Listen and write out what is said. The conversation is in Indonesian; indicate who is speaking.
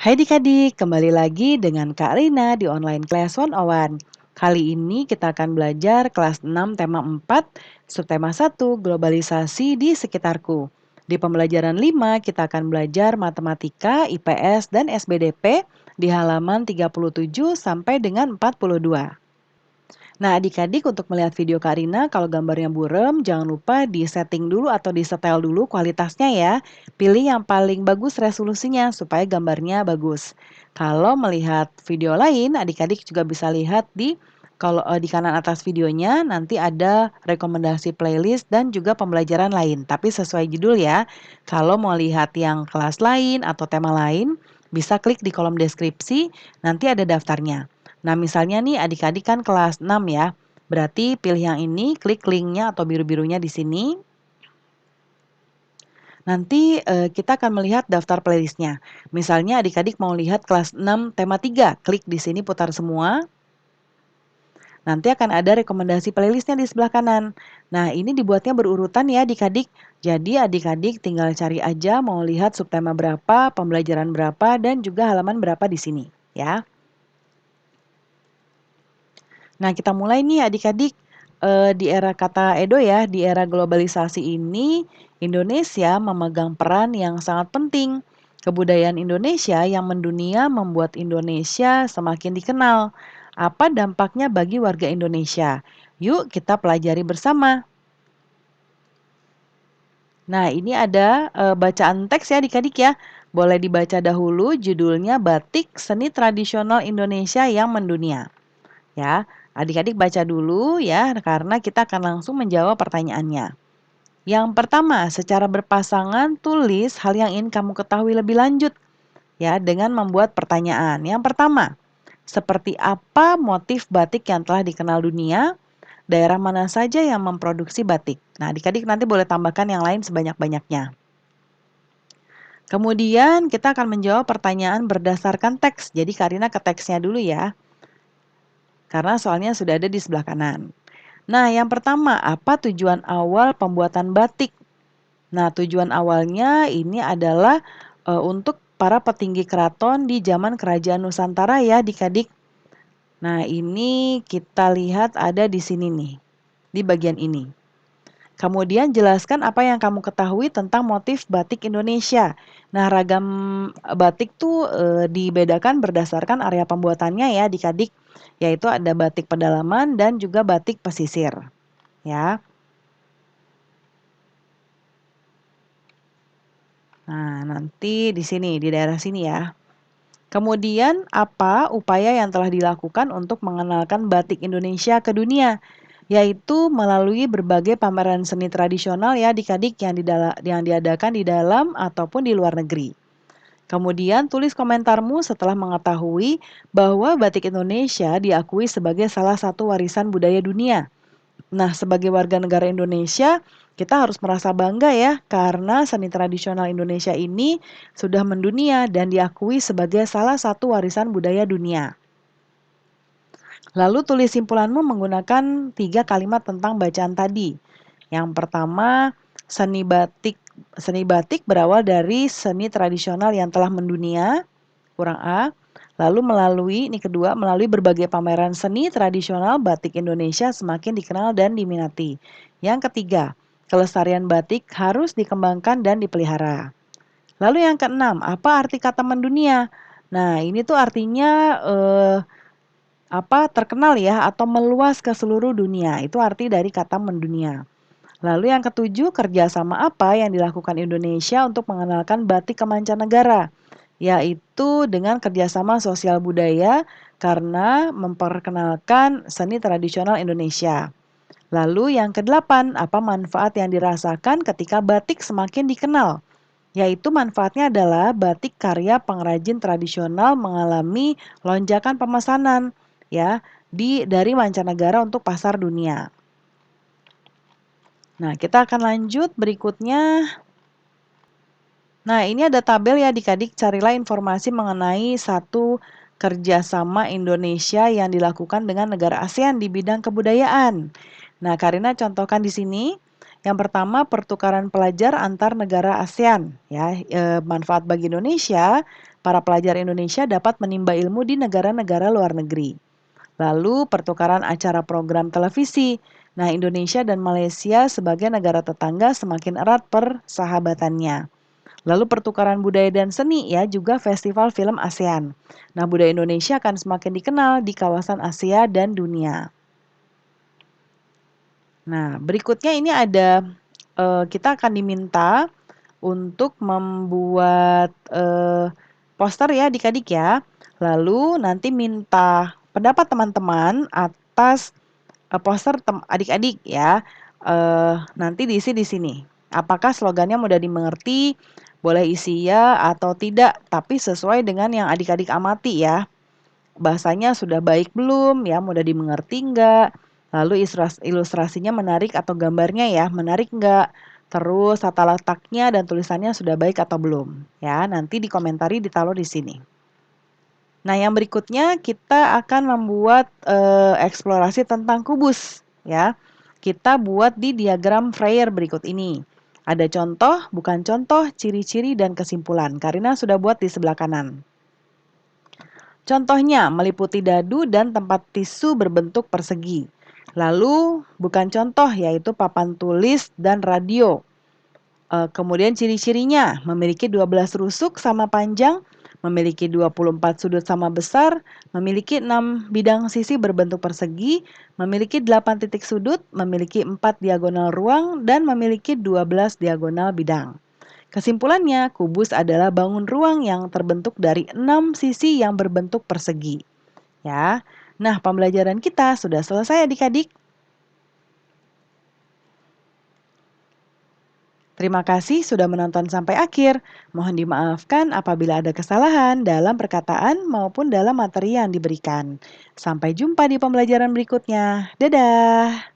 Speaker 1: Hai adik-adik, kembali lagi dengan Kak Rina di Online Class 101. Kali ini kita akan belajar kelas 6 tema 4, subtema 1, globalisasi di sekitarku. Di pembelajaran 5 kita akan belajar matematika, IPS, dan SBDP di halaman 37 sampai dengan 42. Nah, adik-adik untuk melihat video Karina, kalau gambarnya buram, jangan lupa di-setting dulu atau di-setel dulu kualitasnya ya. Pilih yang paling bagus resolusinya supaya gambarnya bagus. Kalau melihat video lain, adik-adik juga bisa lihat di kanan atas videonya nanti ada rekomendasi playlist dan juga pembelajaran lain, tapi sesuai judul ya. Kalau mau lihat yang kelas lain atau tema lain, bisa klik di kolom deskripsi, nanti ada daftarnya. Nah, misalnya nih adik-adik kan kelas 6 ya. Berarti pilih yang ini, klik linknya atau biru-birunya di sini. Nanti kita akan melihat daftar playlistnya. Misalnya adik-adik mau lihat kelas 6 tema 3, klik di sini putar semua. Nanti akan ada rekomendasi playlistnya di sebelah kanan. Nah, ini dibuatnya berurutan ya adik-adik. Jadi adik-adik tinggal cari aja mau lihat subtema berapa, pembelajaran berapa, dan juga halaman berapa di sini ya. Nah, kita mulai nih adik-adik, di era kata Edo ya, di era globalisasi ini Indonesia memegang peran yang sangat penting. Kebudayaan Indonesia yang mendunia membuat Indonesia semakin dikenal. Apa dampaknya bagi warga Indonesia? Yuk kita pelajari bersama. Nah, ini ada bacaan teks ya adik-adik ya. Boleh dibaca dahulu, judulnya Batik Seni Tradisional Indonesia yang Mendunia. Ya, adik-adik baca dulu ya, karena kita akan langsung menjawab pertanyaannya. Yang pertama, secara berpasangan tulis hal yang ingin kamu ketahui lebih lanjut ya dengan membuat pertanyaan. Yang pertama, seperti apa motif batik yang telah dikenal dunia? Daerah mana saja yang memproduksi batik? Nah, adik-adik nanti boleh tambahkan yang lain sebanyak-banyaknya. Kemudian kita akan menjawab pertanyaan berdasarkan teks. Jadi Karina ke teksnya dulu ya. Karena soalnya sudah ada di sebelah kanan. Nah, yang pertama, apa tujuan awal pembuatan batik? Nah, tujuan awalnya ini adalah untuk para petinggi keraton di zaman Kerajaan Nusantara ya, adik-adik. Nah, ini kita lihat ada di sini nih, di bagian ini. Kemudian jelaskan apa yang kamu ketahui tentang motif batik Indonesia. Nah, ragam batik tuh dibedakan berdasarkan area pembuatannya ya, adik-adik. Yaitu ada batik pedalaman dan juga batik pesisir. Ya. Nah, nanti di sini, di daerah sini ya. Kemudian, apa upaya yang telah dilakukan untuk mengenalkan batik Indonesia ke dunia? Yaitu melalui berbagai pameran seni tradisional ya adik-adik yang diadakan di dalam ataupun di luar negeri. Kemudian tulis komentarmu setelah mengetahui bahwa batik Indonesia diakui sebagai salah satu warisan budaya dunia. Nah, sebagai warga negara Indonesia, kita harus merasa bangga ya, karena seni tradisional Indonesia ini sudah mendunia dan diakui sebagai salah satu warisan budaya dunia. Lalu tulis simpulanmu menggunakan 3 kalimat tentang bacaan tadi. Yang pertama, seni batik. Seni batik berawal dari seni tradisional yang telah mendunia, kurang A. Lalu ini kedua, melalui berbagai pameran seni tradisional batik Indonesia semakin dikenal dan diminati. Yang ketiga, kelestarian batik harus dikembangkan dan dipelihara. Lalu yang keenam, apa arti kata mendunia? Nah, ini tuh artinya terkenal ya atau meluas ke seluruh dunia. Itu arti dari kata mendunia. Lalu yang ketujuh, kerjasama apa yang dilakukan Indonesia untuk mengenalkan batik ke mancanegara? Yaitu dengan kerjasama sosial budaya karena memperkenalkan seni tradisional Indonesia. Lalu yang kedelapan, apa manfaat yang dirasakan ketika batik semakin dikenal? Yaitu manfaatnya adalah batik karya pengrajin tradisional mengalami lonjakan pemesanan ya dari mancanegara untuk pasar dunia. Nah, kita akan lanjut berikutnya. Nah, ini ada tabel ya adik-adik, carilah informasi mengenai satu kerjasama Indonesia yang dilakukan dengan negara ASEAN di bidang kebudayaan. Nah, Karina contohkan di sini. Yang pertama, pertukaran pelajar antar negara ASEAN ya. Manfaat bagi Indonesia, para pelajar Indonesia dapat menimba ilmu di negara-negara luar negeri. Lalu pertukaran acara program televisi. Nah, Indonesia dan Malaysia sebagai negara tetangga semakin erat persahabatannya. Lalu pertukaran budaya dan seni ya, juga festival film ASEAN. Nah, budaya Indonesia akan semakin dikenal di kawasan Asia dan dunia. Nah, berikutnya ini ada kita akan diminta untuk membuat poster ya adik-adik ya. Lalu nanti minta pendapat teman-teman atas poster adik-adik ya. Nanti diisi di sini. Apakah slogannya mudah dimengerti, boleh isi ya atau tidak, tapi sesuai dengan yang adik-adik amati ya. Bahasanya sudah baik belum ya, mudah dimengerti enggak, lalu ilustrasinya menarik atau gambarnya ya, menarik enggak, terus tata letaknya dan tulisannya sudah baik atau belum ya, nanti dikomentari ditaruh di sini. Nah, yang berikutnya kita akan membuat eksplorasi tentang kubus ya. Kita buat di diagram Freyer berikut ini. Ada contoh, bukan contoh, ciri-ciri dan kesimpulan. Karina sudah buat di sebelah kanan. Contohnya meliputi dadu dan tempat tisu berbentuk persegi. Lalu bukan contoh yaitu papan tulis dan radio. Kemudian ciri-cirinya memiliki 12 rusuk sama panjang, memiliki 24 sudut sama besar, memiliki 6 bidang sisi berbentuk persegi, memiliki 8 titik sudut, memiliki 4 diagonal ruang, dan memiliki 12 diagonal bidang. Kesimpulannya, kubus adalah bangun ruang yang terbentuk dari 6 sisi yang berbentuk persegi. Ya. Nah, pembelajaran kita sudah selesai adik-adik. Terima kasih sudah menonton sampai akhir. Mohon dimaafkan apabila ada kesalahan dalam perkataan maupun dalam materi yang diberikan. Sampai jumpa di pembelajaran berikutnya. Dadah!